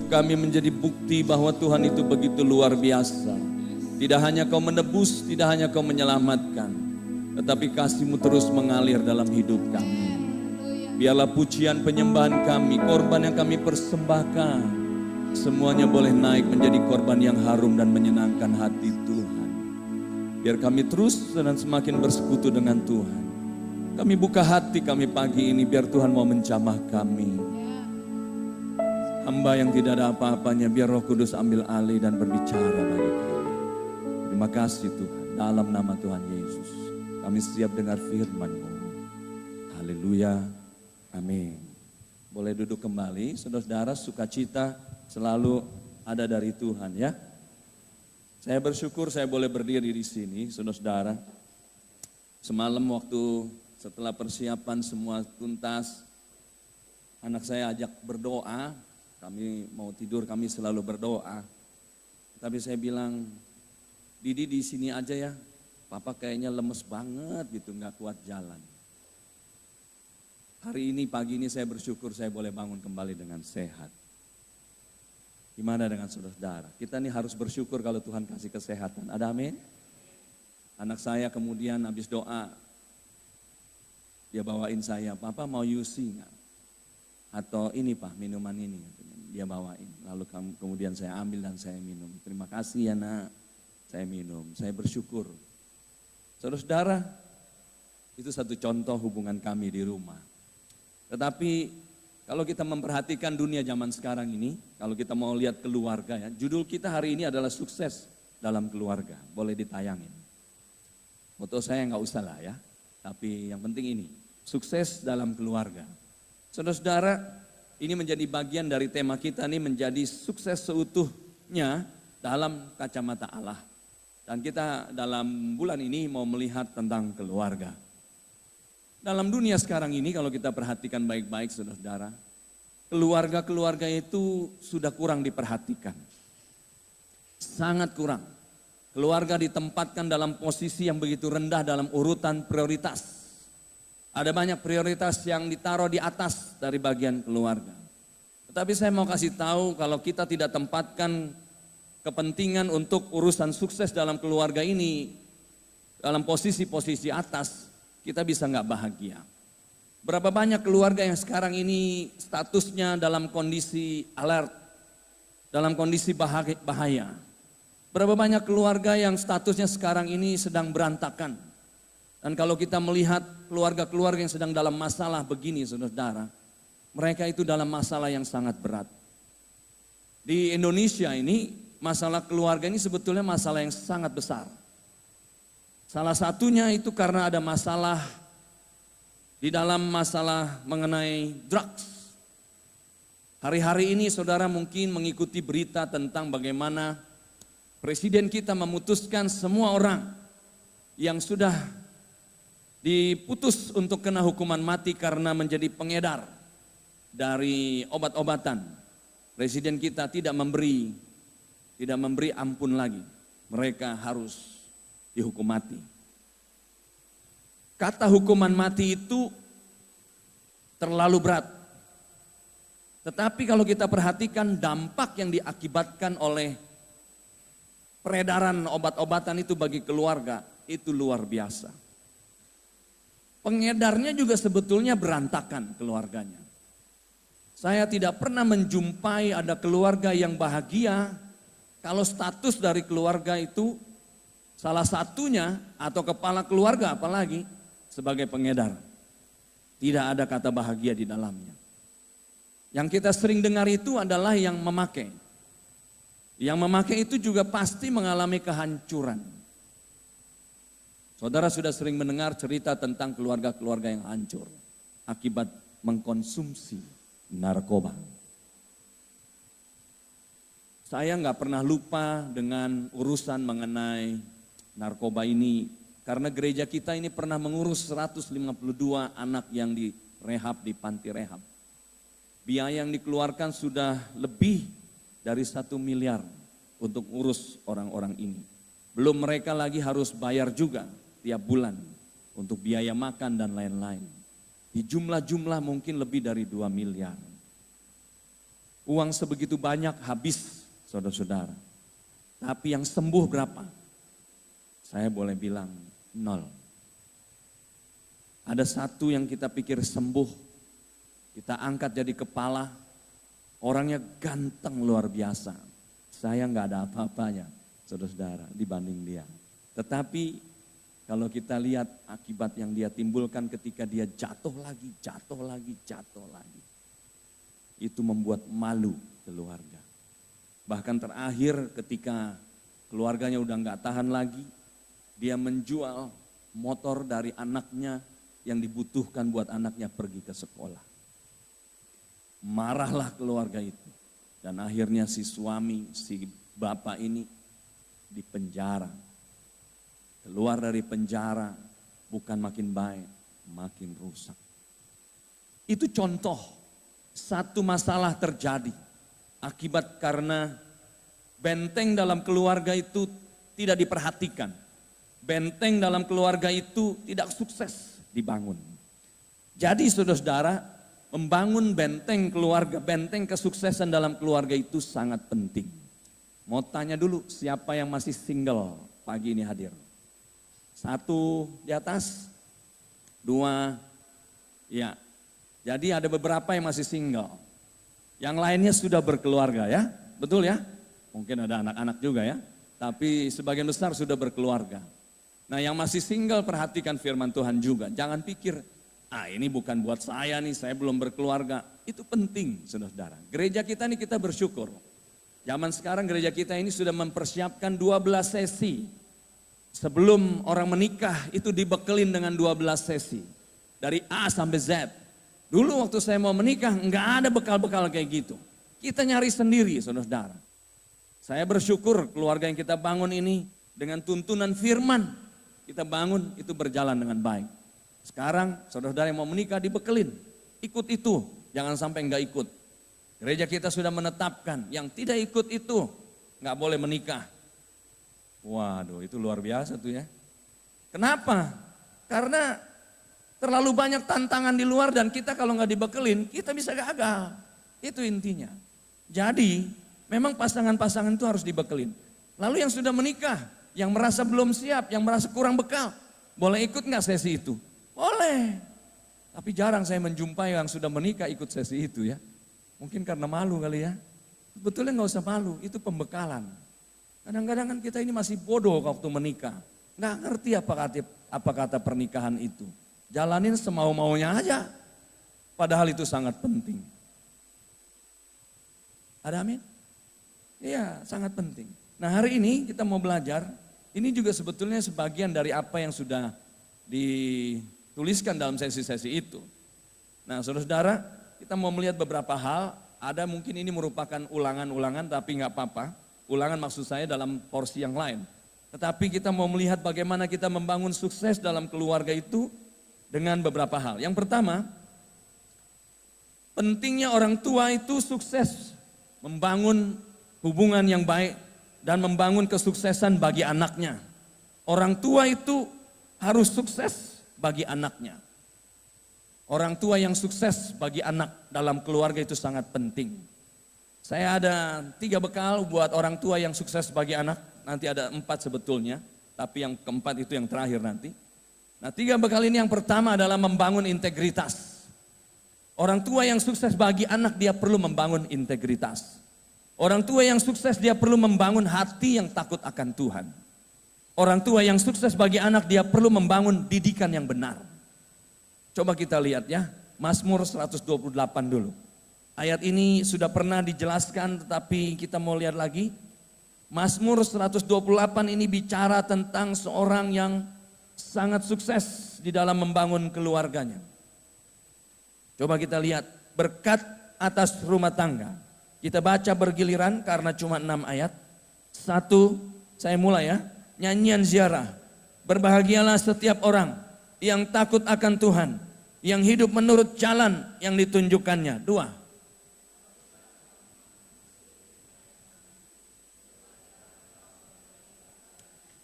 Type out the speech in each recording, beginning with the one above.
Hidup kami menjadi bukti bahwa Tuhan itu begitu luar biasa. Tidak hanya Kau menebus, tidak hanya Kau menyelamatkan, tetapi kasih-Mu terus mengalir dalam hidup kami. Biarlah pujian penyembahan kami, korban yang kami persembahkan, semuanya boleh naik menjadi korban yang harum dan menyenangkan hati Tuhan. Biar kami terus dan semakin bersekutu dengan Tuhan. Kami buka hati kami pagi ini, biar Tuhan mau menjamah kami. Hamba yang tidak ada apa-apanya, biar Roh Kudus ambil alih dan berbicara bagi kami. Terima kasih Tuhan, dalam nama Tuhan Yesus. Kami siap dengar firman-Mu. Haleluya, amin. Boleh duduk kembali, saudara-saudara, sukacita selalu ada dari Tuhan ya. Saya bersyukur saya boleh berdiri di sini, saudara-saudara. Semalam waktu setelah persiapan semua tuntas, anak saya ajak berdoa. Kami mau tidur, kami selalu berdoa. Tapi saya bilang, Didi di sini aja ya. Papa kayaknya lemes banget gitu, nggak kuat jalan. Hari ini, pagi ini saya bersyukur saya boleh bangun kembali dengan sehat. Gimana dengan saudara-saudara? Kita nih harus bersyukur kalau Tuhan kasih kesehatan. Ada amin? Anak saya kemudian habis doa, dia bawain saya, Papa mau UC nggak? Atau ini Pak, minuman ini. Dia bawain, lalu kemudian saya ambil dan saya minum. Terima kasih ya nak, saya minum, saya bersyukur. Saudara-saudara, itu satu contoh hubungan kami di rumah. Tetapi kalau kita memperhatikan dunia zaman sekarang ini, kalau kita mau lihat keluarga ya, judul kita hari ini adalah sukses dalam keluarga. Boleh ditayangin. Foto saya nggak usah lah ya, tapi yang penting ini, sukses dalam keluarga. Saudara-saudara, ini menjadi bagian dari tema kita nih, menjadi sukses seutuhnya dalam kacamata Allah. Dan kita dalam bulan ini mau melihat tentang keluarga. Dalam dunia sekarang ini kalau kita perhatikan baik-baik saudara-saudara, keluarga-keluarga itu sudah kurang diperhatikan. Sangat kurang. Keluarga ditempatkan dalam posisi yang begitu rendah dalam urutan prioritas. Ada banyak prioritas yang ditaruh di atas dari bagian keluarga. Tetapi saya mau kasih tahu kalau kita tidak tempatkan kepentingan untuk urusan sukses dalam keluarga ini dalam posisi-posisi atas, kita bisa nggak bahagia. Berapa banyak keluarga yang sekarang ini statusnya dalam kondisi alert, dalam kondisi bahaya. Berapa banyak keluarga yang statusnya sekarang ini sedang berantakan. Dan kalau kita melihat keluarga-keluarga yang sedang dalam masalah begini saudara-saudara, mereka itu dalam masalah yang sangat berat. Di Indonesia ini masalah keluarga ini sebetulnya masalah yang sangat besar. Salah satunya itu karena ada masalah di dalam masalah mengenai drugs. Hari-hari ini saudara mungkin mengikuti berita tentang bagaimana Presiden kita memutuskan semua orang yang sudah diputus untuk kena hukuman mati karena menjadi pengedar dari obat-obatan. Presiden kita tidak memberi ampun lagi. Mereka harus dihukum mati. Kata hukuman mati itu terlalu berat. Tetapi kalau kita perhatikan dampak yang diakibatkan oleh peredaran obat-obatan itu bagi keluarga itu luar biasa. Pengedarnya juga sebetulnya berantakan keluarganya. Saya tidak pernah menjumpai ada keluarga yang bahagia kalau status dari keluarga itu salah satunya atau kepala keluarga apalagi sebagai pengedar. Tidak ada kata bahagia di dalamnya. Yang kita sering dengar itu adalah yang memakai. Yang memakai itu juga pasti mengalami kehancuran. Saudara sudah sering mendengar cerita tentang keluarga-keluarga yang hancur akibat mengkonsumsi narkoba. Saya nggak pernah lupa dengan urusan mengenai narkoba ini karena gereja kita ini pernah mengurus 152 anak yang direhab di panti rehab. Biaya yang dikeluarkan sudah lebih dari 1 miliar untuk urus orang-orang ini. Belum mereka lagi harus bayar juga tiap bulan untuk biaya makan dan lain-lain. Di jumlah-jumlah mungkin lebih dari 2 miliar. Uang sebegitu banyak habis, saudara-saudara. Tapi yang sembuh berapa? Saya boleh bilang 0. Ada satu yang kita pikir sembuh, kita angkat jadi kepala, orangnya ganteng luar biasa. Saya nggak ada apa-apanya, saudara-saudara, dibanding dia. Tetapi kalau kita lihat akibat yang dia timbulkan ketika dia jatuh lagi, itu membuat malu keluarga. Bahkan terakhir ketika keluarganya udah nggak tahan lagi, dia menjual motor dari anaknya yang dibutuhkan buat anaknya pergi ke sekolah. Marahlah keluarga itu. Dan akhirnya si suami, si bapak ini dipenjara. Keluar dari penjara bukan makin baik, makin rusak. Itu contoh satu masalah terjadi akibat karena benteng dalam keluarga itu tidak diperhatikan. Benteng dalam keluarga itu tidak sukses dibangun. Jadi saudara-saudara, membangun benteng keluarga, benteng kesuksesan dalam keluarga itu sangat penting. Mau tanya dulu siapa yang masih single pagi ini hadir? 1 di atas, 2, ya. Jadi ada beberapa yang masih single. Yang lainnya sudah berkeluarga ya, betul ya? Mungkin ada anak-anak juga ya, tapi sebagian besar sudah berkeluarga. Nah yang masih single perhatikan firman Tuhan juga. Jangan pikir, ini bukan buat saya nih, saya belum berkeluarga. Itu penting saudara-saudara. Gereja kita ini kita bersyukur. Zaman sekarang gereja kita ini sudah mempersiapkan 12 sesi. Sebelum orang menikah itu dibekelin dengan 12 sesi. Dari A sampai Z. Dulu waktu saya mau menikah nggak ada bekal-bekal kayak gitu. Kita nyari sendiri saudara-saudara. Saya bersyukur keluarga yang kita bangun ini dengan tuntunan firman. Kita bangun itu berjalan dengan baik. Sekarang saudara-saudara yang mau menikah dibekelin. Ikut itu, jangan sampai nggak ikut. Gereja kita sudah menetapkan yang tidak ikut itu nggak boleh menikah. Waduh itu luar biasa tuh ya. Kenapa? Karena terlalu banyak tantangan di luar dan kita kalau nggak dibekelin kita bisa gagal. Itu intinya. Jadi memang pasangan-pasangan itu harus dibekelin. Lalu yang sudah menikah, yang merasa belum siap, yang merasa kurang bekal, boleh ikut nggak sesi itu? Boleh. Tapi jarang saya menjumpai yang sudah menikah ikut sesi itu ya. Mungkin karena malu kali ya. Sebetulnya nggak usah malu, itu pembekalan. Kadang-kadang kan kita ini masih bodoh waktu menikah. Nggak ngerti apa kata pernikahan itu. Jalanin semau-maunya aja. Padahal itu sangat penting. Ada amin? Iya, sangat penting. Nah hari ini kita mau belajar, ini juga sebetulnya sebagian dari apa yang sudah dituliskan dalam sesi-sesi itu. Nah saudara-saudara, kita mau melihat beberapa hal, ada mungkin ini merupakan ulangan-ulangan tapi nggak apa-apa. Ulangan maksud saya dalam porsi yang lain. Tetapi kita mau melihat bagaimana kita membangun sukses dalam keluarga itu dengan beberapa hal. Yang pertama, pentingnya orang tua itu sukses membangun hubungan yang baik dan membangun kesuksesan bagi anaknya. Orang tua itu harus sukses bagi anaknya. Orang tua yang sukses bagi anak dalam keluarga itu sangat penting. Saya ada 3 bekal buat orang tua yang sukses bagi anak. Nanti ada 4 sebetulnya, tapi yang keempat itu yang terakhir nanti. Nah 3 bekal ini yang pertama adalah membangun integritas. Orang tua yang sukses bagi anak dia perlu membangun integritas. Orang tua yang sukses dia perlu membangun hati yang takut akan Tuhan. Orang tua yang sukses bagi anak dia perlu membangun didikan yang benar. Coba kita lihat ya, Mazmur 128 dulu. Ayat ini sudah pernah dijelaskan tetapi kita mau lihat lagi. Mazmur 128 ini bicara tentang seorang yang sangat sukses di dalam membangun keluarganya. Coba kita lihat berkat atas rumah tangga. Kita baca bergiliran karena cuma 6 ayat. 1, saya mulai ya. Nyanyian ziarah. Berbahagialah setiap orang yang takut akan Tuhan, yang hidup menurut jalan yang ditunjukkannya. 2.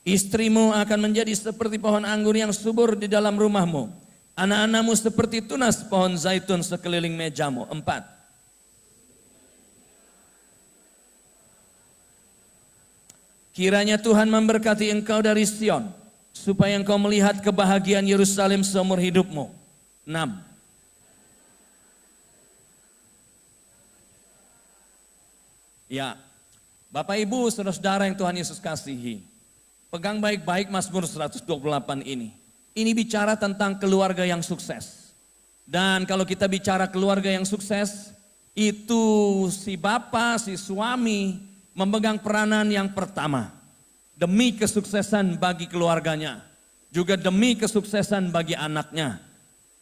Istrimu akan menjadi seperti pohon anggur yang subur di dalam rumahmu. Anak-anakmu seperti tunas pohon zaitun sekeliling mejamu. 4. Kiranya Tuhan memberkati engkau dari Sion, supaya engkau melihat kebahagiaan Yerusalem seumur hidupmu. 6. Ya, Bapak Ibu, saudara-saudara yang Tuhan Yesus kasihi, pegang baik-baik Mazmur 128 ini. Ini bicara tentang keluarga yang sukses. Dan kalau kita bicara keluarga yang sukses, itu si bapak, si suami memegang peranan yang pertama. Demi kesuksesan bagi keluarganya, juga demi kesuksesan bagi anaknya.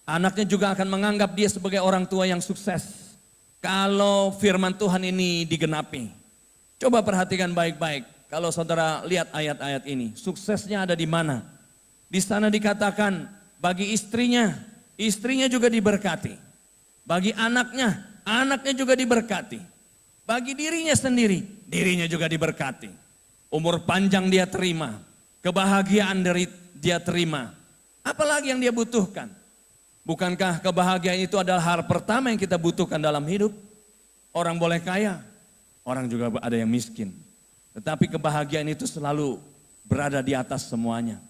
Anaknya juga akan menganggap dia sebagai orang tua yang sukses. Kalau firman Tuhan ini digenapi. Coba perhatikan baik-baik. Kalau saudara lihat ayat-ayat ini, suksesnya ada di mana? Di sana dikatakan bagi istrinya, istrinya juga diberkati. Bagi anaknya, anaknya juga diberkati. Bagi dirinya sendiri, dirinya juga diberkati. Umur panjang dia terima, kebahagiaan dari dia terima. Apalagi yang dia butuhkan? Bukankah kebahagiaan itu adalah hal pertama yang kita butuhkan dalam hidup? Orang boleh kaya, orang juga ada yang miskin. Tetapi kebahagiaan itu selalu berada di atas semuanya.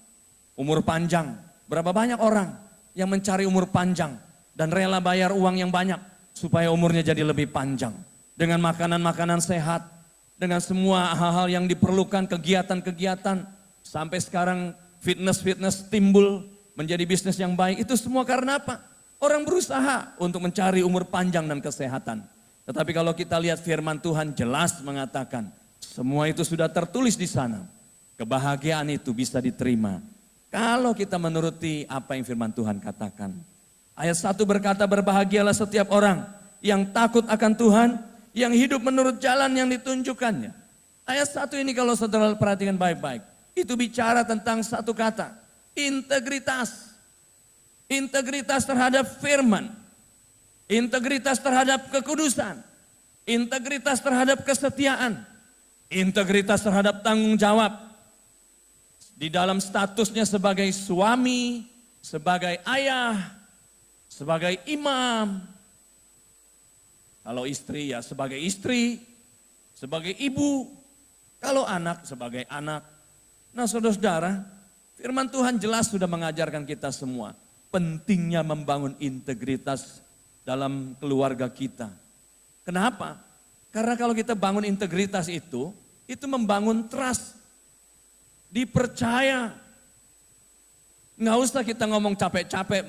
Umur panjang, berapa banyak orang yang mencari umur panjang dan rela bayar uang yang banyak supaya umurnya jadi lebih panjang. Dengan makanan-makanan sehat, dengan semua hal-hal yang diperlukan, kegiatan-kegiatan. Sampai sekarang fitness timbul menjadi bisnis yang baik. Itu semua karena apa? Orang berusaha untuk mencari umur panjang dan kesehatan. Tetapi kalau kita lihat firman Tuhan jelas mengatakan, semua itu sudah tertulis di sana. Kebahagiaan itu bisa diterima kalau kita menuruti apa yang firman Tuhan katakan. Ayat 1 berkata, berbahagialah setiap orang yang takut akan Tuhan, yang hidup menurut jalan yang ditunjukkannya. Ayat 1 ini kalau saudara perhatikan baik-baik, itu bicara tentang satu kata, integritas. Integritas terhadap firman, integritas terhadap kekudusan, integritas terhadap kesetiaan, integritas terhadap tanggung jawab. Di dalam statusnya sebagai suami, sebagai ayah, sebagai imam. Kalau istri ya sebagai istri, sebagai ibu. Kalau anak sebagai anak. Nah saudara-saudara, firman Tuhan jelas sudah mengajarkan kita semua. Pentingnya membangun integritas dalam keluarga kita. Kenapa? Karena kalau kita bangun integritas itu membangun trust. Dipercaya. Nggak usah kita ngomong capek-capek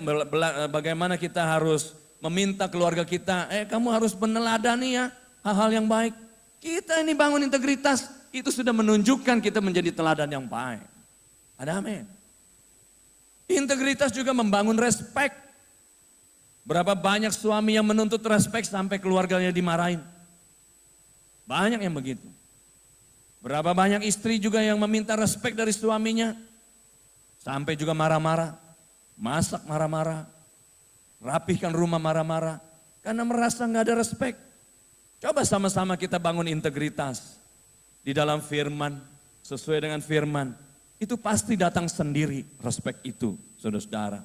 bagaimana kita harus meminta keluarga kita, kamu harus meneladani ya hal-hal yang baik. Kita ini bangun integritas, itu sudah menunjukkan kita menjadi teladan yang baik. Ada amin. Integritas juga membangun respek. Berapa banyak suami yang menuntut respek sampai keluarganya dimarahin. Banyak yang begitu. Berapa banyak istri juga yang meminta respek dari suaminya, sampai juga marah-marah, masak marah-marah. Rapihkan rumah marah-marah karena merasa nggak ada respek. Coba sama-sama kita bangun integritas di dalam firman, sesuai dengan firman. Itu pasti datang sendiri respek itu, saudara-saudara.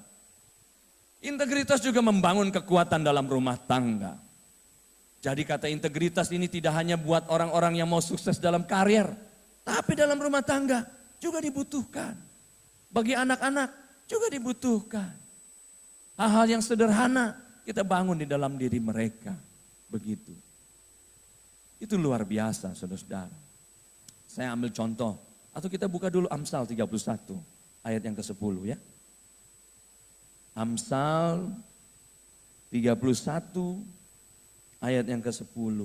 Integritas juga membangun kekuatan dalam rumah tangga. Jadi kata integritas ini tidak hanya buat orang-orang yang mau sukses dalam karir, tapi dalam rumah tangga juga dibutuhkan. Bagi anak-anak juga dibutuhkan. Hal-hal yang sederhana kita bangun di dalam diri mereka. Begitu. Itu luar biasa saudara-saudara. Saya ambil contoh. Atau kita buka dulu Amsal 31 ayat yang ke-10 ya. Amsal 31 ayat yang ke-10.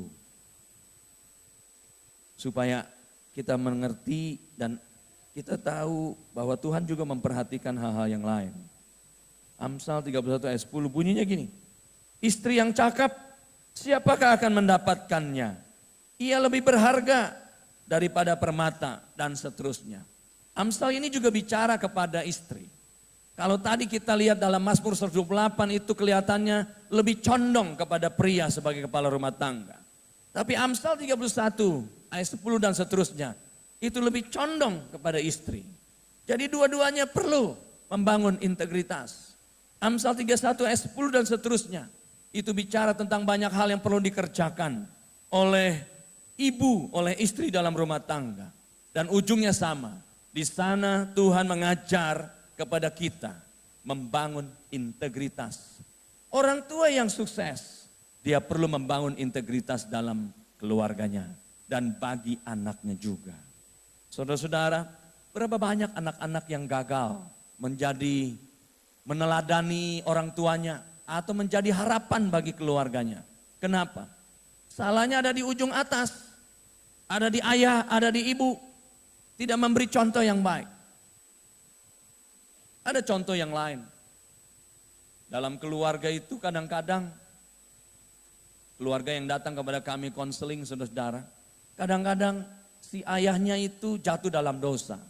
Supaya kita mengerti dan kita tahu bahwa Tuhan juga memperhatikan hal-hal yang lain. Amsal 31 ayat 10 bunyinya gini. Istri yang cakap, siapakah akan mendapatkannya? Ia lebih berharga daripada permata dan seterusnya. Amsal ini juga bicara kepada istri. Kalau tadi kita lihat dalam Mazmur 128 itu kelihatannya lebih condong kepada pria sebagai kepala rumah tangga. Tapi Amsal 31 ayat 10 dan seterusnya itu lebih condong kepada istri. Jadi dua-duanya perlu membangun integritas. Amsal 31 ayat 10 dan seterusnya. Itu bicara tentang banyak hal yang perlu dikerjakan oleh ibu, oleh istri dalam rumah tangga. Dan ujungnya sama. Di sana Tuhan mengajar kepada kita membangun integritas. Orang tua yang sukses, dia perlu membangun integritas dalam keluarganya dan bagi anaknya juga. Saudara-saudara, berapa banyak anak-anak yang gagal menjadi meneladani orang tuanya atau menjadi harapan bagi keluarganya. Kenapa? Salahnya ada di ujung atas, ada di ayah, ada di ibu. Tidak memberi contoh yang baik. Ada contoh yang lain. Dalam keluarga itu kadang-kadang keluarga yang datang kepada kami konseling, saudara-saudara, kadang-kadang si ayahnya itu jatuh dalam dosa.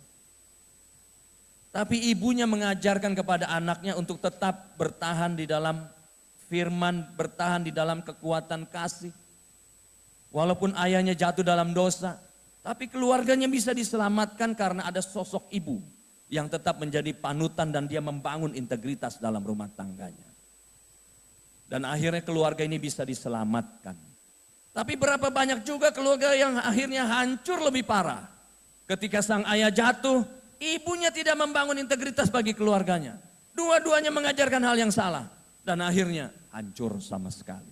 Tapi ibunya mengajarkan kepada anaknya untuk tetap bertahan di dalam firman, bertahan di dalam kekuatan kasih. Walaupun ayahnya jatuh dalam dosa, tapi keluarganya bisa diselamatkan karena ada sosok ibu yang tetap menjadi panutan dan dia membangun integritas dalam rumah tangganya. Dan akhirnya keluarga ini bisa diselamatkan. Tapi berapa banyak juga keluarga yang akhirnya hancur lebih parah. Ketika sang ayah jatuh, ibunya tidak membangun integritas bagi keluarganya. Dua-duanya mengajarkan hal yang salah. Dan akhirnya hancur sama sekali.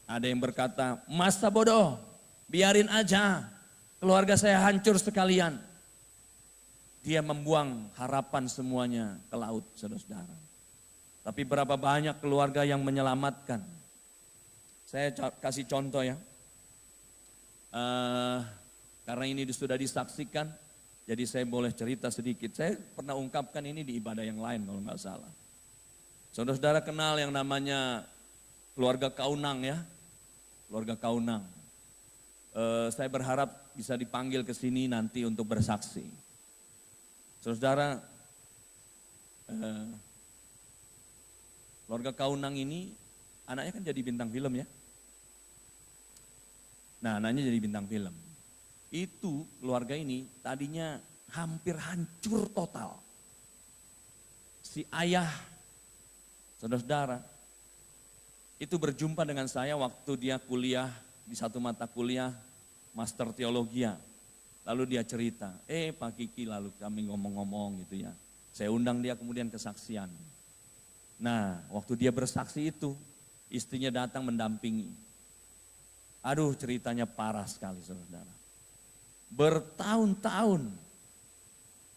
Ada yang berkata, masa bodoh, biarin aja, keluarga saya hancur sekalian. Dia membuang harapan semuanya ke laut, saudara-saudara. Tapi berapa banyak keluarga yang menyelamatkan. Saya kasih contoh ya. Karena ini sudah disaksikan, jadi saya boleh cerita sedikit. Saya pernah ungkapkan ini di ibadah yang lain kalau nggak salah. Saudara-saudara kenal yang namanya keluarga Kaunang ya. Keluarga Kaunang. Saya berharap bisa dipanggil ke sini nanti untuk bersaksi. Saudara, keluarga Kaunang ini anaknya kan jadi bintang film ya. Nah, anaknya jadi bintang film. Itu keluarga ini tadinya hampir hancur total. Si ayah, saudara-saudara, itu berjumpa dengan saya waktu dia kuliah di satu mata kuliah master teologia. Lalu dia cerita, Pak Kiki, lalu kami ngomong-ngomong gitu ya. Saya undang dia kemudian kesaksian. Nah, waktu dia bersaksi itu, istrinya datang mendampingi. Aduh, ceritanya parah sekali, saudara. Bertahun-tahun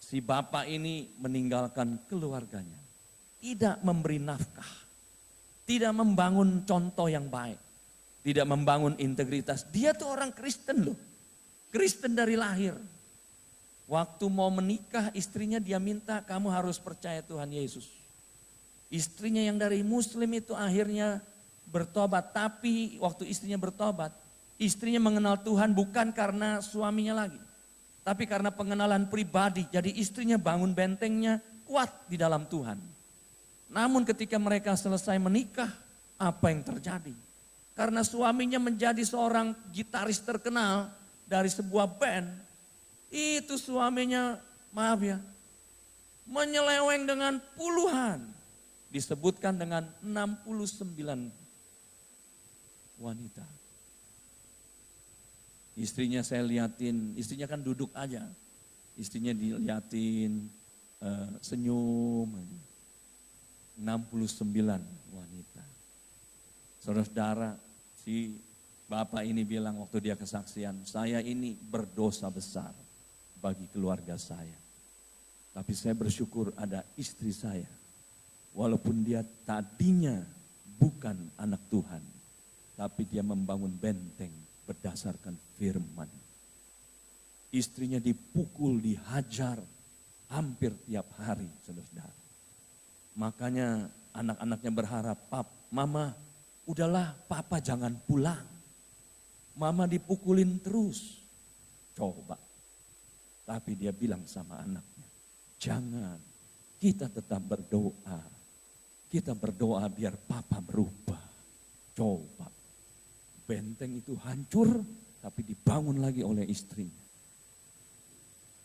si bapak ini meninggalkan keluarganya. Tidak memberi nafkah. Tidak membangun contoh yang baik. Tidak membangun integritas. Dia tuh orang Kristen loh. Kristen dari lahir. Waktu mau menikah istrinya dia minta kamu harus percaya Tuhan Yesus. Istrinya yang dari Muslim itu akhirnya bertobat. Tapi waktu istrinya bertobat, istrinya mengenal Tuhan bukan karena suaminya lagi. Tapi karena pengenalan pribadi. Jadi istrinya bangun bentengnya kuat di dalam Tuhan. Namun ketika mereka selesai menikah, apa yang terjadi? Karena suaminya menjadi seorang gitaris terkenal dari sebuah band. Itu suaminya, maaf ya, menyeleweng dengan puluhan. Disebutkan dengan 69 wanita. Istrinya saya liatin, istrinya kan duduk aja. Istrinya diliatin, senyum. 69 wanita. Saudara-saudara, si bapak ini bilang waktu dia kesaksian, saya ini berdosa besar bagi keluarga saya. Tapi saya bersyukur ada istri saya. Walaupun dia tadinya bukan anak Tuhan, tapi dia membangun benteng berdasarkan firman. Istrinya dipukul, dihajar hampir tiap hari, saudara-saudara. Makanya anak-anaknya berharap, Mama, udahlah papa jangan pulang. Mama dipukulin terus. Coba. Tapi dia bilang sama anaknya, jangan, kita tetap berdoa. Kita berdoa biar papa berubah. Coba. Benteng itu hancur, tapi dibangun lagi oleh istrinya.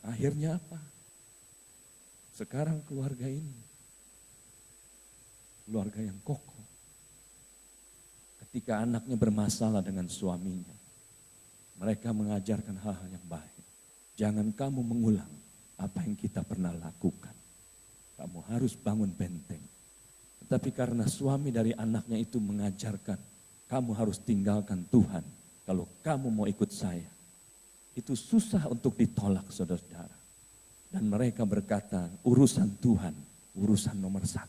Akhirnya apa? Sekarang keluarga ini, keluarga yang kokoh. Ketika anaknya bermasalah dengan suaminya, Mereka mengajarkan hal-hal yang baik. Jangan kamu mengulang apa yang kita pernah lakukan. Kamu harus bangun benteng. Tetapi karena suami dari anaknya itu mengajarkan, kamu harus tinggalkan Tuhan kalau kamu mau ikut saya. Itu susah untuk ditolak, saudara-saudara. Dan mereka berkata, urusan Tuhan, urusan nomor 1.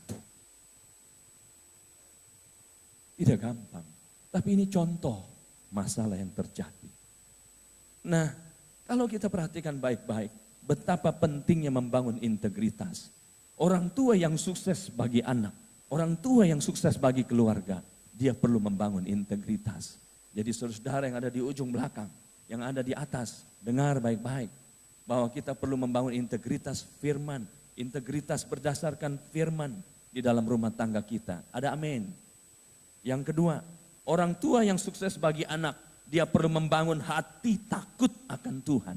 Tidak gampang, tapi ini contoh masalah yang terjadi. Nah, kalau kita perhatikan baik-baik, betapa pentingnya membangun integritas. Orang tua yang sukses bagi anak, orang tua yang sukses bagi keluarga, dia perlu membangun integritas. Jadi saudara yang ada di ujung belakang, yang ada di atas, dengar baik-baik. Bahwa kita perlu membangun integritas firman, integritas berdasarkan firman di dalam rumah tangga kita. Ada amin. Yang kedua, orang tua yang sukses bagi anak, dia perlu membangun hati takut akan Tuhan.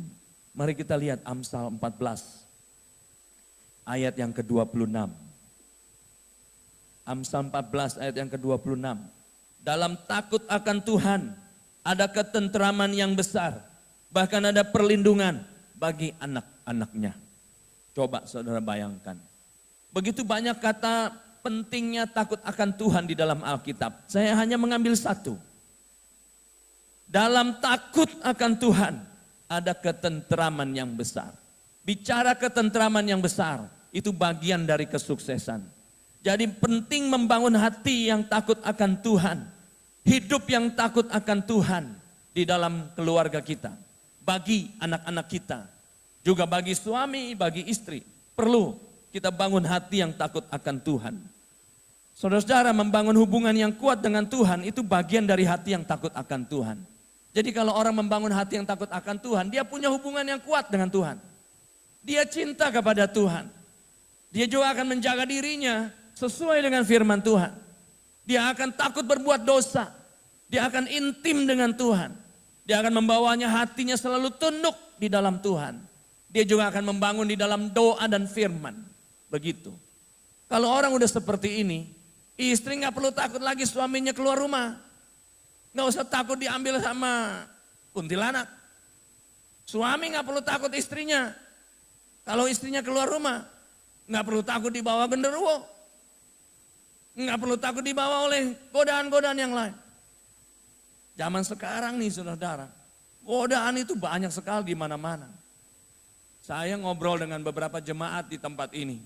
Mari kita lihat Amsal 14 ayat yang ke-26. Amsal 14 ayat yang ke-26. Dalam takut akan Tuhan ada ketentraman yang besar, bahkan ada perlindungan bagi anak-anaknya. Coba saudara bayangkan. Begitu banyak kata pentingnya takut akan Tuhan di dalam Alkitab. Saya hanya mengambil satu. Dalam takut akan Tuhan ada ketentraman yang besar. Bicara ketentraman yang besar itu bagian dari kesuksesan. Jadi penting membangun hati yang takut akan Tuhan. Hidup yang takut akan Tuhan di dalam keluarga kita. Bagi anak-anak kita. Juga bagi suami, bagi istri. Perlu kita bangun hati yang takut akan Tuhan. Saudara-saudara, membangun hubungan yang kuat dengan Tuhan itu bagian dari hati yang takut akan Tuhan. Jadi kalau orang membangun hati yang takut akan Tuhan, dia punya hubungan yang kuat dengan Tuhan. Dia cinta kepada Tuhan. Dia juga akan menjaga dirinya sesuai dengan firman Tuhan. Dia akan takut berbuat dosa. Dia akan intim dengan Tuhan. Dia akan membawanya hatinya selalu tunduk di dalam Tuhan. Dia juga akan membangun di dalam doa dan firman. Begitu. Kalau orang udah seperti ini, istri gak perlu takut lagi suaminya keluar rumah. Gak usah takut diambil sama kuntilanak. Suami gak perlu takut istrinya. Kalau istrinya keluar rumah, gak perlu takut dibawa genderuwo. Gak perlu takut dibawa oleh godaan-godaan yang lain. Zaman sekarang nih saudara, godaan itu banyak sekali di mana-mana. Saya ngobrol dengan beberapa jemaat di tempat ini.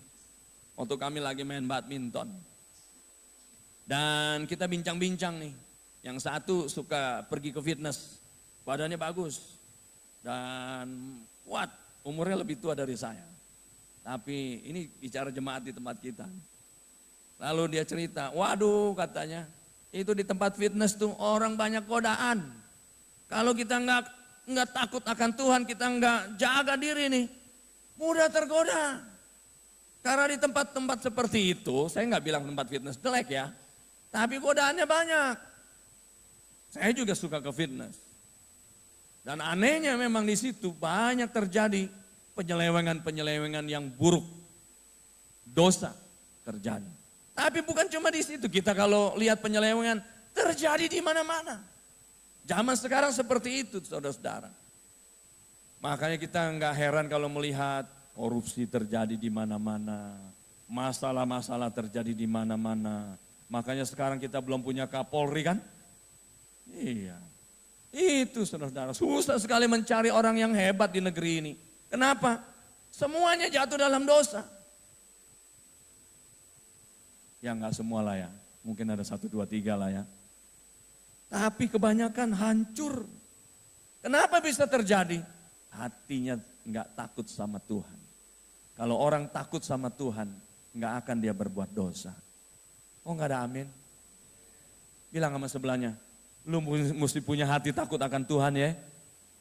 Waktu kami lagi main badminton. Dan kita bincang-bincang nih. Yang satu suka pergi ke fitness, badannya bagus dan kuat, umurnya lebih tua dari saya. Tapi ini bicara jemaat di tempat kita. Lalu dia cerita, waduh katanya, itu di tempat fitness tuh orang banyak godaan. Kalau kita nggak takut akan Tuhan, kita nggak jaga diri nih, mudah tergoda. Karena di tempat-tempat seperti itu, saya nggak bilang tempat fitness jelek ya, tapi godaannya banyak. Saya juga suka ke fitness. Dan anehnya memang di situ banyak terjadi penyelewengan-penyelewengan yang buruk. Dosa terjadi. Tapi bukan cuma di situ, kita kalau lihat penyelewengan terjadi di mana-mana. Zaman sekarang seperti itu saudara-saudara. Makanya kita nggak heran kalau melihat korupsi terjadi di mana-mana. Masalah-masalah terjadi di mana-mana. Makanya sekarang kita belum punya Kapolri kan? Iya, itu saudara-saudara, susah sekali mencari orang yang hebat di negeri ini. Kenapa? Semuanya jatuh dalam dosa. Ya nggak semua lah ya, mungkin ada 1, 2, 3 lah ya. Tapi kebanyakan hancur. Kenapa bisa terjadi? Hatinya nggak takut sama Tuhan. Kalau orang takut sama Tuhan, nggak akan dia berbuat dosa. Oh nggak ada amin? Bilang sama sebelahnya, lu mesti punya hati takut akan Tuhan ya.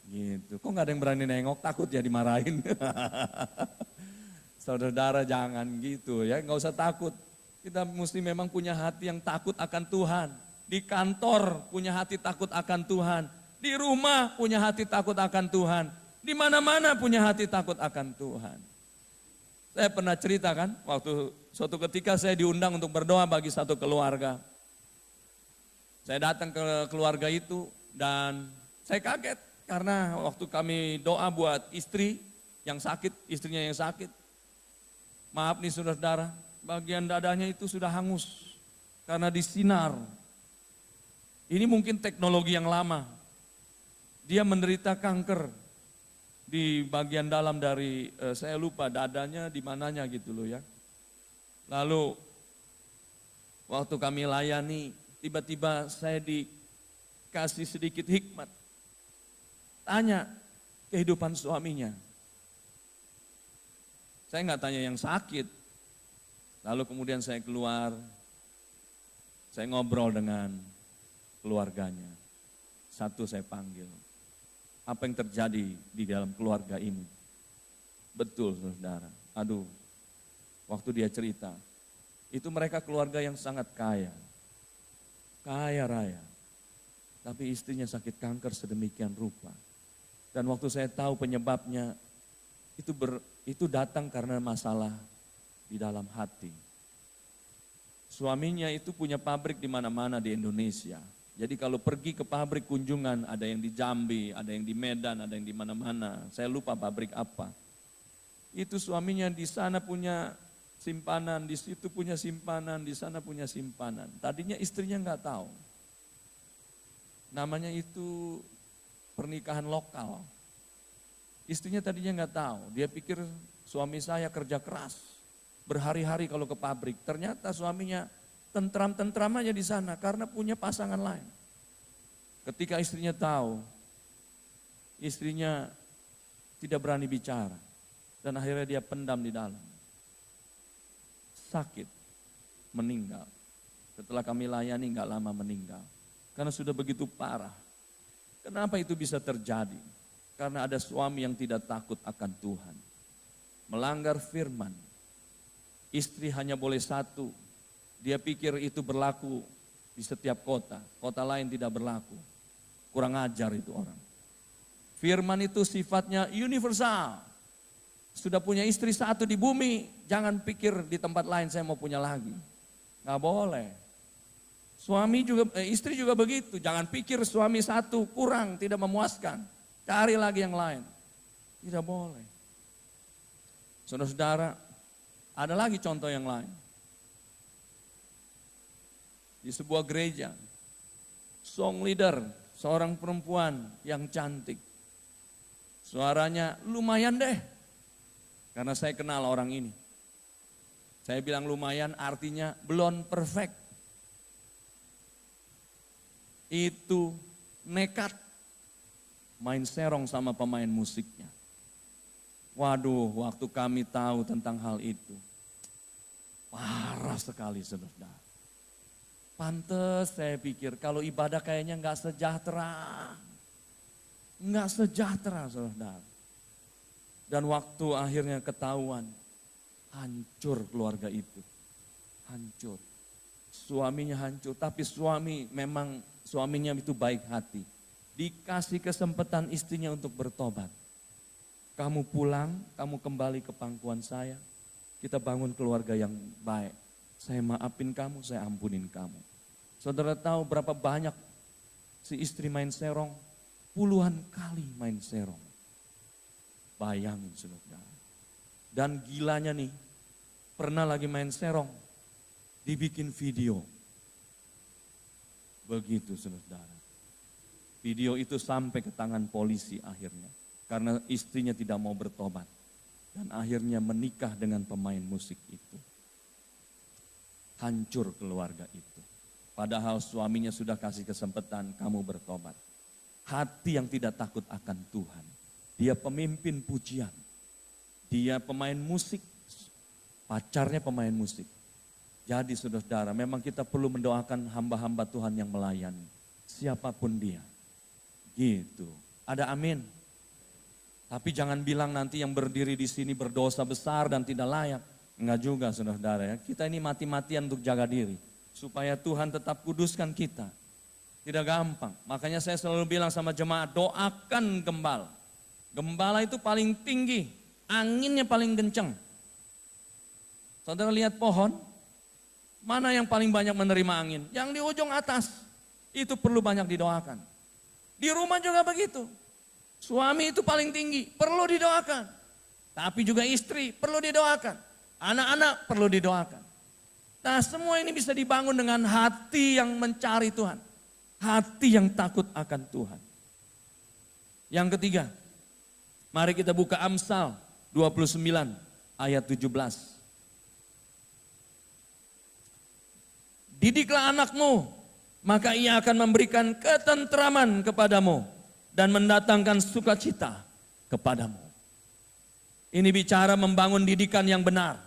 Gitu. Kok gak ada yang berani nengok, takut ya dimarahin. Saudara-saudara jangan gitu ya, gak usah takut. Kita mesti memang punya hati yang takut akan Tuhan. Di kantor punya hati takut akan Tuhan. Di rumah punya hati takut akan Tuhan. Di mana-mana punya hati takut akan Tuhan. Saya pernah ceritakan waktu suatu ketika saya diundang untuk berdoa bagi satu keluarga. Saya datang ke keluarga itu dan saya kaget Karena waktu kami doa buat istri yang sakit, istrinya yang sakit. Maaf nih saudara-saudara, bagian dadanya itu sudah hangus karena disinar. Ini mungkin teknologi yang lama. Dia menderita kanker di bagian dalam dari, saya lupa dadanya di mananya gitu loh ya. Lalu waktu kami layani, tiba-tiba saya dikasih sedikit hikmat. Tanya kehidupan suaminya. Saya nggak tanya yang sakit. Lalu kemudian saya keluar, saya ngobrol dengan keluarganya. Satu saya panggil, apa yang terjadi di dalam keluarga ini? Betul saudara, aduh, waktu dia cerita, itu mereka keluarga yang sangat kaya. Kaya raya. Tapi istrinya sakit kanker sedemikian rupa. Dan waktu saya tahu penyebabnya, itu datang karena masalah di dalam hati. Suaminya itu punya pabrik di mana-mana di Indonesia. Jadi kalau pergi ke pabrik kunjungan, ada yang di Jambi, ada yang di Medan, ada yang di mana-mana. Saya lupa pabrik apa. Itu suaminya di sana punya simpanan, di situ punya simpanan, di sana punya simpanan. Tadinya istrinya nggak tahu. Namanya itu pernikahan lokal. Istrinya tadinya nggak tahu, dia pikir suami saya kerja keras, berhari-hari kalau ke pabrik. Ternyata suaminya tentram-tentram aja di sana karena punya pasangan lain. Ketika istrinya tahu, istrinya tidak berani bicara dan akhirnya dia pendam di dalam. Sakit, meninggal. Setelah kami layani nggak lama meninggal, karena sudah begitu parah. Kenapa itu bisa terjadi? Karena ada suami yang tidak takut akan Tuhan. Melanggar firman. Istri hanya boleh satu. Dia pikir itu berlaku di setiap kota. Kota lain tidak berlaku. Kurang ajar itu orang. Firman itu sifatnya universal. Sudah punya istri satu di bumi, jangan pikir di tempat lain saya mau punya lagi. Nggak boleh. Suami juga, istri juga begitu. Jangan pikir suami satu kurang, tidak memuaskan. Cari lagi yang lain. Tidak boleh. Saudara-saudara, ada lagi contoh yang lain. Di sebuah gereja, song leader, seorang perempuan yang cantik. Suaranya lumayan deh. Karena saya kenal orang ini. Saya bilang lumayan artinya belum perfect. Itu nekat main serong sama pemain musiknya. Waduh, waktu kami tahu tentang hal itu, parah sekali saudara. Pantes saya pikir kalau ibadah kayaknya nggak sejahtera. Nggak sejahtera saudara. Dan waktu akhirnya ketahuan, hancur keluarga itu. Hancur. Suaminya hancur, tapi suaminya itu baik hati. Dikasih kesempatan istrinya untuk bertobat. Kamu pulang, kamu kembali ke pangkuan saya. Kita bangun keluarga yang baik. Saya maafin kamu, saya ampunin kamu. Saudara tahu berapa banyak si istri main serong? Puluhan kali main serong. Bayangin saudara. Dan gilanya nih, pernah lagi main serong, dibikin video. Begitu saudara. Video itu sampai ke tangan polisi akhirnya. Karena istrinya tidak mau bertobat. Dan akhirnya menikah dengan pemain musik itu. Hancur keluarga itu. Padahal suaminya sudah kasih kesempatan kamu bertobat. Hati yang tidak takut akan Tuhan. Dia pemimpin pujian. Dia pemain musik. Pacarnya pemain musik. Jadi saudara, memang kita perlu mendoakan hamba-hamba Tuhan yang melayani. Siapapun dia. Gitu. Ada amin. Tapi jangan bilang nanti yang berdiri di sini berdosa besar dan tidak layak. Enggak juga saudara ya. Kita ini mati-matian untuk jaga diri. Supaya Tuhan tetap kuduskan kita. Tidak gampang. Makanya saya selalu bilang sama jemaat, doakan gembala. Gembala itu paling tinggi. Anginnya paling kencang. Saudara lihat pohon. Mana yang paling banyak menerima angin? Yang di ujung atas. Itu perlu banyak didoakan. Di rumah juga begitu. Suami itu paling tinggi, perlu didoakan. Tapi juga istri perlu didoakan. Anak-anak perlu didoakan. Nah, semua ini bisa dibangun dengan hati yang mencari Tuhan. Hati yang takut akan Tuhan. Yang ketiga, mari kita buka Amsal 29 ayat 17. Didiklah anakmu, maka ia akan memberikan ketentraman kepadamu dan mendatangkan sukacita kepadamu. Ini bicara membangun didikan yang benar.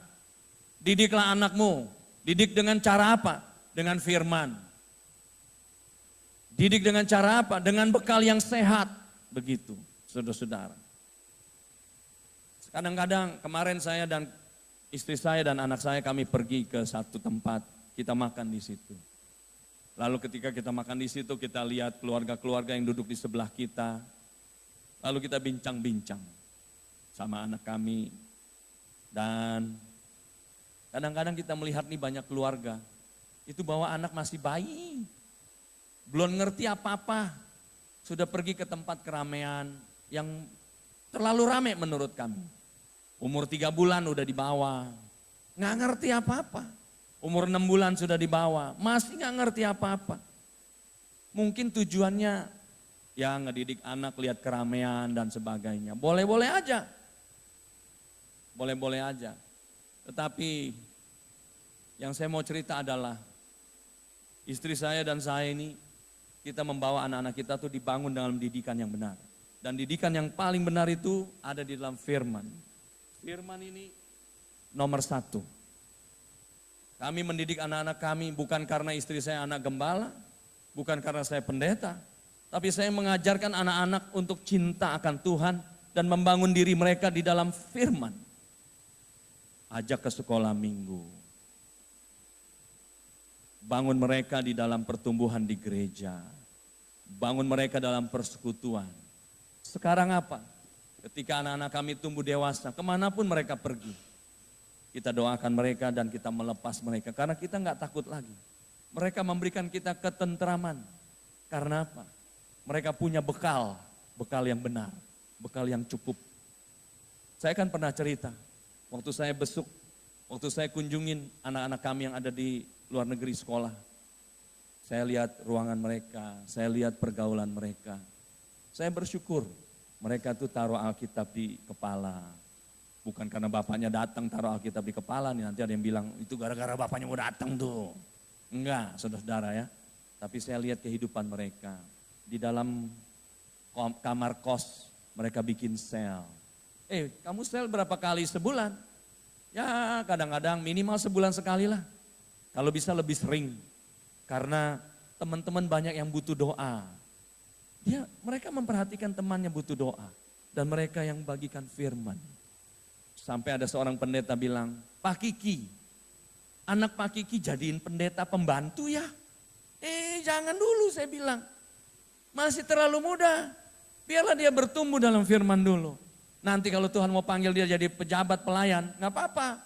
Didiklah anakmu, didik dengan cara apa? Dengan firman. Didik dengan cara apa? Dengan bekal yang sehat. Begitu, saudara-saudara. Kadang-kadang kemarin saya dan istri saya dan anak saya kami pergi ke satu tempat, kita makan di situ. Lalu ketika kita makan di situ kita lihat keluarga-keluarga yang duduk di sebelah kita. Lalu kita bincang-bincang sama anak kami. Dan kadang-kadang kita melihat nih banyak keluarga, itu bawa anak masih bayi. Belum ngerti apa-apa, sudah pergi ke tempat keramaian yang terlalu ramai menurut kami. Umur 3 bulan udah dibawa, nggak ngerti apa-apa. Umur 6 bulan sudah dibawa, masih nggak ngerti apa-apa. Mungkin tujuannya ya ngedidik anak, lihat keramaian dan sebagainya. Boleh-boleh aja. Boleh-boleh aja. Tetapi yang saya mau cerita adalah istri saya dan saya ini, kita membawa anak-anak kita tuh dibangun dalam didikan yang benar. Dan didikan yang paling benar itu ada di dalam firman. Firman ini nomor 1. Kami mendidik anak-anak kami bukan karena istri saya anak gembala, bukan karena saya pendeta, tapi saya mengajarkan anak-anak untuk cinta akan Tuhan dan membangun diri mereka di dalam firman. Ajak ke sekolah minggu. Bangun mereka di dalam pertumbuhan di gereja. Bangun mereka dalam persekutuan. Sekarang apa? Ketika anak-anak kami tumbuh dewasa, kemanapun mereka pergi, kita doakan mereka dan kita melepas mereka. Karena kita nggak takut lagi. Mereka memberikan kita ketentraman. Karena apa? Mereka punya bekal. Bekal yang benar. Bekal yang cukup. Saya kan pernah cerita. Waktu saya besuk, waktu saya kunjungin anak-anak kami yang ada di luar negeri sekolah. Saya lihat ruangan mereka. Saya lihat pergaulan mereka. Saya bersyukur. Mereka tuh taruh Alkitab di kepala. Bukan karena bapaknya datang taruh Alkitab di kepala nih, nanti ada yang bilang itu gara-gara bapaknya mau datang tuh. Enggak, saudara-saudara ya. Tapi saya lihat kehidupan mereka. Di dalam kamar kos mereka bikin sel. Kamu sel berapa kali sebulan? Ya kadang-kadang minimal sebulan sekali lah. Kalau bisa lebih sering. Karena teman-teman banyak yang butuh doa. Mereka memperhatikan temannya butuh doa. Dan mereka yang bagikan firman. Sampai ada seorang pendeta bilang, Pak Kiki, anak Pak Kiki jadiin pendeta pembantu ya. Jangan dulu saya bilang. Masih terlalu muda. Biarlah dia bertumbuh dalam firman dulu. Nanti kalau Tuhan mau panggil dia jadi pejabat pelayan, gak apa-apa.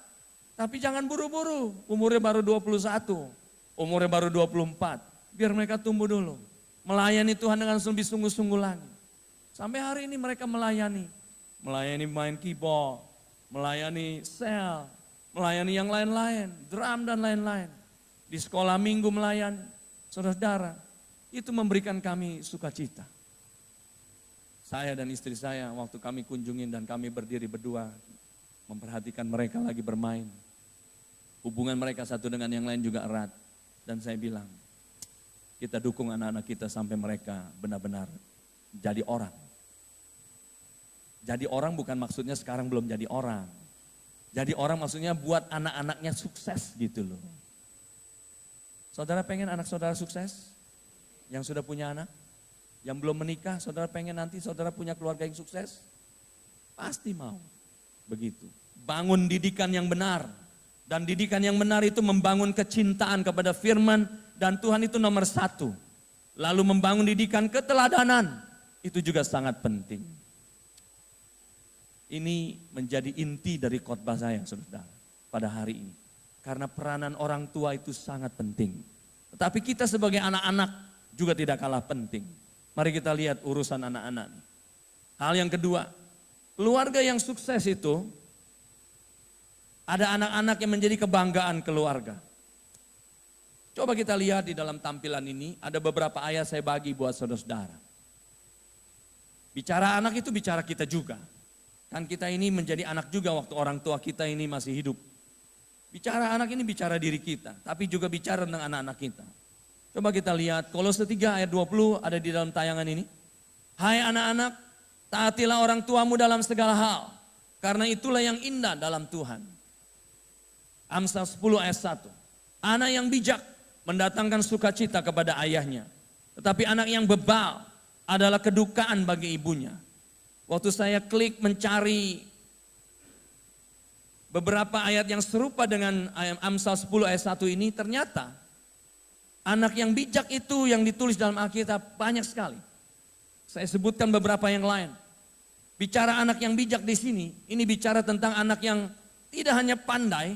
Tapi jangan buru-buru, umurnya baru 21, umurnya baru 24. Biar mereka tumbuh dulu. Melayani Tuhan dengan lebih sungguh-sungguh lagi. Sampai hari ini mereka melayani. Melayani main keyboard, melayani sel, melayani yang lain-lain, drum dan lain-lain. Di sekolah minggu melayani. Saudara-saudara, itu memberikan kami sukacita. Saya dan istri saya waktu kami kunjungin dan kami berdiri berdua, memperhatikan mereka lagi bermain. Hubungan mereka satu dengan yang lain juga erat. Dan saya bilang, kita dukung anak-anak kita sampai mereka benar-benar jadi orang. Jadi orang bukan maksudnya sekarang belum jadi orang. Jadi orang maksudnya buat anak-anaknya sukses gitu loh. Saudara pengen anak saudara sukses? Yang sudah punya anak? Yang belum menikah, saudara pengen nanti saudara punya keluarga yang sukses? Pasti mau. Begitu. Bangun didikan yang benar. Dan didikan yang benar itu membangun kecintaan kepada firman dan Tuhan itu nomor 1. Lalu membangun didikan keteladanan. Itu juga sangat penting. Ini menjadi inti dari khotbah saya, saudara, pada hari ini. Karena peranan orang tua itu sangat penting. Tetapi kita sebagai anak-anak juga tidak kalah penting. Mari kita lihat urusan anak-anak. Hal yang kedua, keluarga yang sukses itu ada anak-anak yang menjadi kebanggaan keluarga. Coba kita lihat di dalam tampilan ini, ada beberapa ayat saya bagi buat saudara-saudara. Bicara anak itu bicara kita juga. Kan kita ini menjadi anak juga waktu orang tua kita ini masih hidup. Bicara anak ini bicara diri kita, tapi juga bicara tentang anak-anak kita. Coba kita lihat, Kolose 3 ayat 20 ada di dalam tayangan ini. Hai anak-anak, taatilah orang tuamu dalam segala hal, karena itulah yang indah dalam Tuhan. Amsal 10 ayat 1. Anak yang bijak mendatangkan sukacita kepada ayahnya. Tetapi anak yang bebal adalah kedukaan bagi ibunya. Waktu saya klik mencari beberapa ayat yang serupa dengan Amsal 10 ayat 1 ini, ternyata anak yang bijak itu yang ditulis dalam Alkitab banyak sekali. Saya sebutkan beberapa yang lain. Bicara anak yang bijak di sini, ini bicara tentang anak yang tidak hanya pandai,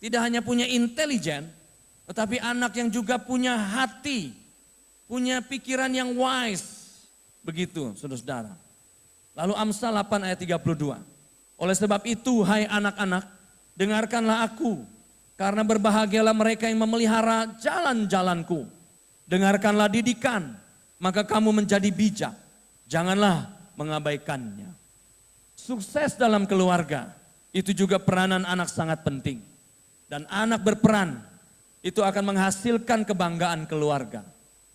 tidak hanya punya intelijen, tetapi anak yang juga punya hati, punya pikiran yang wise. Begitu, saudara-saudara. Lalu Amsal 8 ayat 32. Oleh sebab itu, hai anak-anak, dengarkanlah aku, karena berbahagialah mereka yang memelihara jalan-jalanku. Dengarkanlah didikan, maka kamu menjadi bijak. Janganlah mengabaikannya. Sukses dalam keluarga, itu juga peranan anak sangat penting. Dan anak berperan, itu akan menghasilkan kebanggaan keluarga.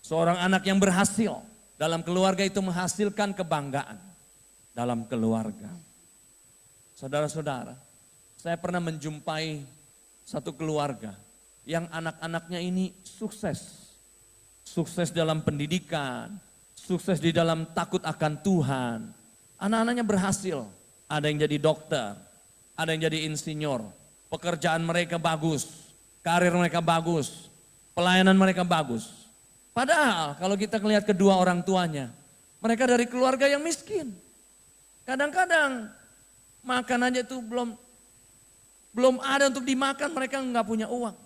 Seorang anak yang berhasil dalam keluarga itu menghasilkan kebanggaan dalam keluarga. Saudara-saudara, saya pernah menjumpai satu keluarga yang anak-anaknya ini sukses. Sukses dalam pendidikan, sukses di dalam takut akan Tuhan. Anak-anaknya berhasil, ada yang jadi dokter, ada yang jadi insinyur. Pekerjaan mereka bagus, karir mereka bagus, pelayanan mereka bagus. Padahal kalau kita melihat kedua orang tuanya, mereka dari keluarga yang miskin. Kadang-kadang makan aja tuh belum ada untuk dimakan, mereka nggak punya uang.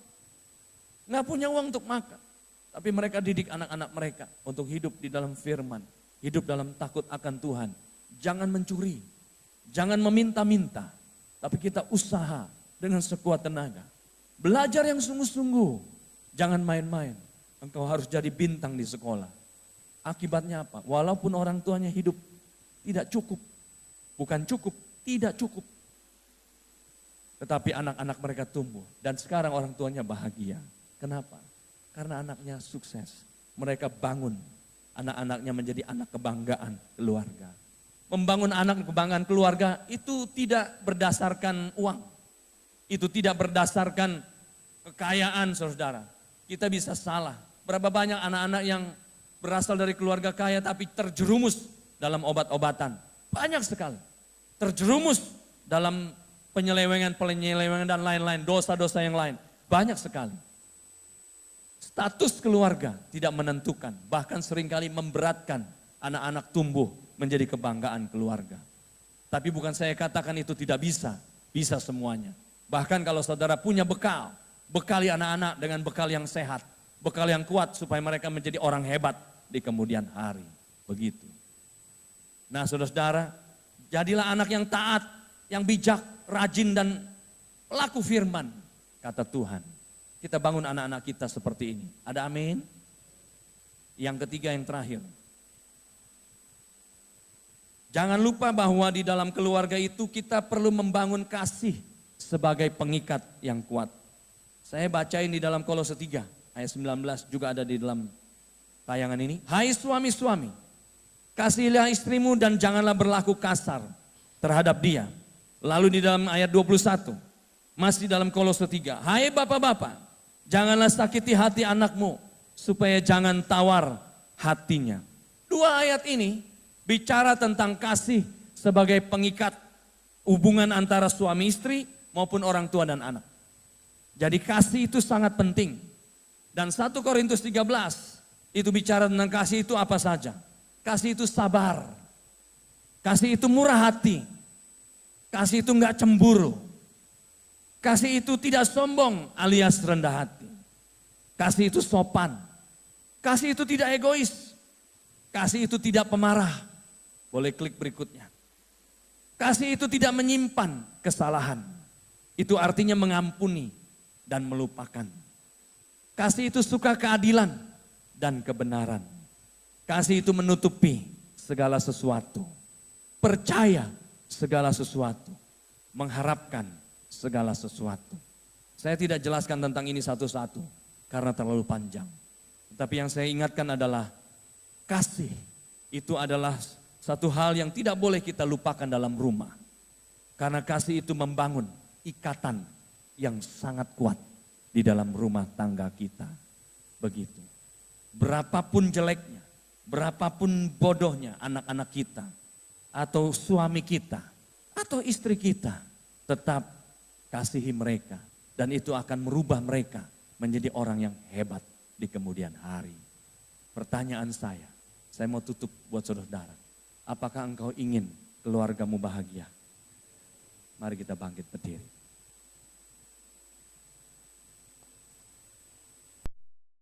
Nggak punya uang untuk makan. Tapi mereka didik anak-anak mereka untuk hidup di dalam firman, hidup dalam takut akan Tuhan. Jangan mencuri, jangan meminta-minta, tapi kita usaha dengan sekuat tenaga. Belajar yang sungguh-sungguh, jangan main-main. Engkau harus jadi bintang di sekolah. Akibatnya apa? Walaupun orang tuanya hidup tidak cukup, bukan cukup, tidak cukup. Tetapi anak-anak mereka tumbuh dan sekarang orang tuanya bahagia. Kenapa? Karena anaknya sukses. Mereka bangun anak-anaknya menjadi anak kebanggaan keluarga. Membangun anak kebanggaan keluarga itu tidak berdasarkan uang. Itu tidak berdasarkan kekayaan, saudara. Kita bisa salah. Berapa banyak anak-anak yang berasal dari keluarga kaya tapi terjerumus dalam obat-obatan. Banyak sekali. Terjerumus dalam penyelewengan dan lain-lain. Dosa-dosa yang lain. Banyak sekali. Status keluarga tidak menentukan. Bahkan seringkali memberatkan anak-anak tumbuh menjadi kebanggaan keluarga. Tapi bukan saya katakan itu tidak bisa. Bisa semuanya. Bahkan kalau saudara punya bekal, bekali anak-anak dengan bekal yang sehat, bekal yang kuat supaya mereka menjadi orang hebat di kemudian hari. Begitu. Nah saudara-saudara, jadilah anak yang taat, yang bijak, rajin dan pelaku firman, kata Tuhan. Kita bangun anak-anak kita seperti ini. Ada amin? Yang ketiga, yang terakhir. Jangan lupa bahwa di dalam keluarga itu kita perlu membangun kasih sebagai pengikat yang kuat. Saya bacain di dalam Kolose 3 ayat 19 juga ada di dalam tayangan ini. Hai suami-suami, kasihilah istrimu dan janganlah berlaku kasar terhadap dia. Lalu di dalam ayat 21, masih dalam Kolose 3. Hai bapak-bapak, janganlah sakiti hati anakmu supaya jangan tawar hatinya. Dua ayat ini bicara tentang kasih sebagai pengikat hubungan antara suami istri maupun orang tua dan anak. Jadi kasih itu sangat penting. Dan 1 Korintus 13 itu bicara tentang kasih itu apa saja. Kasih itu sabar. Kasih itu murah hati. Kasih itu enggak cemburu. Kasih itu tidak sombong alias rendah hati. Kasih itu sopan. Kasih itu tidak egois. Kasih itu tidak pemarah. Boleh klik berikutnya. Kasih itu tidak menyimpan kesalahan. Itu artinya mengampuni dan melupakan. Kasih itu suka keadilan dan kebenaran. Kasih itu menutupi segala sesuatu. Percaya segala sesuatu. Mengharapkan segala sesuatu. Saya tidak jelaskan tentang ini satu-satu karena terlalu panjang. Tapi yang saya ingatkan adalah kasih itu adalah satu hal yang tidak boleh kita lupakan dalam rumah. Karena kasih itu membangun ikatan yang sangat kuat di dalam rumah tangga kita. Begitu. Berapapun jeleknya, berapapun bodohnya anak-anak kita, atau suami kita, atau istri kita, tetap kasihi mereka. Dan itu akan merubah mereka menjadi orang yang hebat di kemudian hari. Pertanyaan saya mau tutup buat saudara. Apakah engkau ingin keluargamu bahagia? Mari kita bangkit berdiri.